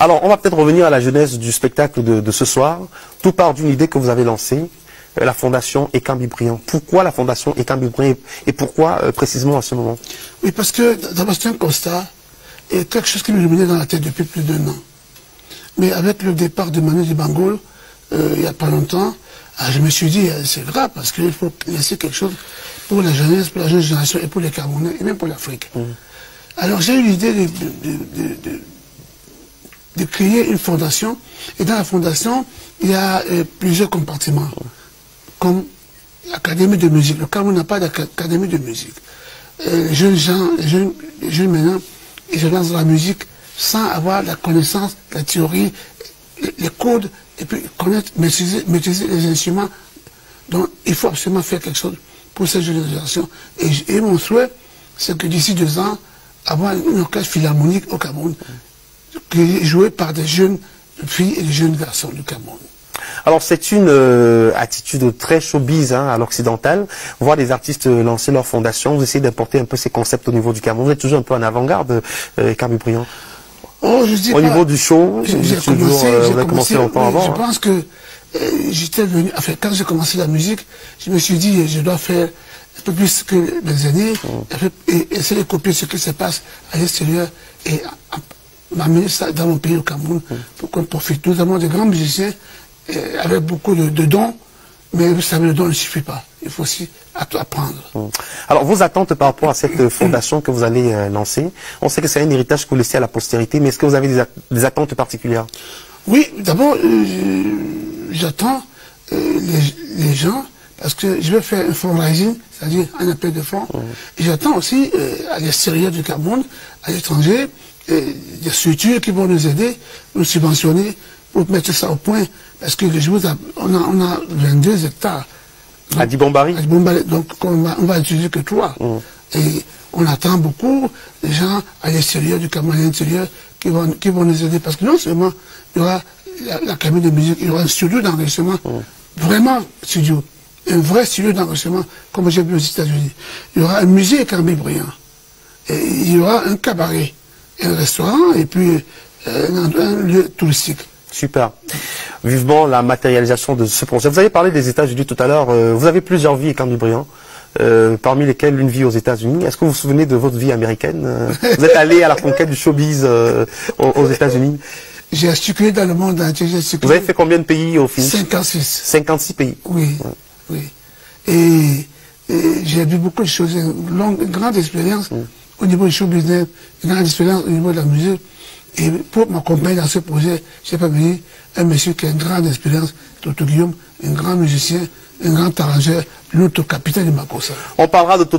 Alors, on va peut-être revenir à la genèse du spectacle de ce soir. Tout part d'une idée que vous avez lancée, la fondation Ekambi Brillant. Pourquoi la fondation Ekambi Brillant et pourquoi précisément à ce moment? Oui, parce que d'abord c'est un constat et quelque chose qui me ruminait dans la tête depuis plus d'1 an. Mais avec le départ de Manu Dibango, il n'y a pas longtemps, je me suis dit, c'est grave parce qu'il faut laisser quelque chose pour la jeunesse, pour la jeune génération et pour les Camerounais et même pour l'Afrique. Alors j'ai eu l'idée de créer une fondation et dans la fondation, il y a plusieurs compartiments comme l'académie de musique. Le Cameroun n'a pas d'académie de musique. Les jeunes gens, les jeunes maintenant, ils se lancent dans la musique sans avoir la connaissance, la théorie, les codes, et puis connaître, maîtriser les instruments. Donc il faut absolument faire quelque chose pour cette jeune génération. Et mon souhait, c'est que d'ici 2 ans, avoir une orchestre philharmonique au Cameroun, joué par des jeunes filles et des jeunes garçons du Cameroun. Alors c'est une attitude très showbiz à l'occidental. Voir des artistes lancer leur fondation, vous essayez d'importer un peu ces concepts au niveau du Cameroun. Vous êtes toujours un peu en avant-garde, Ekambi Brillant. Oh, je dis au niveau du show, vous avez commencé longtemps avant. Je pense que j'étais venu, enfin, quand j'ai commencé la musique, je me suis dit, je dois faire un peu plus que les années, et essayer de copier ce qui se passe à l'extérieur et m'amener ça dans mon pays, au Cameroun, pour qu'on profite. Nous avons des grands musiciens avec beaucoup de dons, mais vous savez, le don ne suffit pas. Il faut aussi apprendre. Alors, vos attentes par rapport à cette fondation que vous allez lancer, on sait que c'est un héritage que vous laissez à la postérité, mais est-ce que vous avez des attentes particulières? Oui, d'abord, j'attends les gens, parce que je vais faire un fundraising, c'est-à-dire un appel de fonds, et j'attends aussi à l'extérieur du Cameroun, à l'étranger, des structures qui vont nous aider, nous subventionner, pour mettre ça au point, parce que les jours, on a 22 hectares. Donc, à Dibombari. Donc on va utiliser que 3. Et on attend beaucoup les gens à l'extérieur du Cameroun, à l'intérieur, qui vont nous aider, parce que non seulement il y aura l'académie de musique, il y aura un studio d'enregistrement, vraiment studio, un vrai studio d'enregistrement, comme j'ai vu aux États-Unis. Il y aura un musée Ekambi Brillant, et il y aura un cabaret, un restaurant, et puis un lieu touristique. Super. Vivement la matérialisation de ce projet. Vous avez parlé des États-Unis tout à l'heure. Vous avez plusieurs vies, Ekambi Brillant, parmi lesquelles une vie aux États-Unis. Est-ce que vous vous souvenez de votre vie américaine? Vous êtes allé à la conquête du showbiz aux États-Unis? J'ai circulé dans le monde entier. Vous avez fait combien de pays au final? 56. 56 pays. Oui, oui. Et j'ai vu beaucoup de choses, une grande expérience au niveau du show business, une grande expérience au niveau de la musique. Et pour m'accompagner dans ce projet, j'ai pas venu un monsieur qui a une grande expérience, Toto Guillaume, un grand musicien, un grand arrangeur, notre capitaine de Makossa. On parlera de Toto.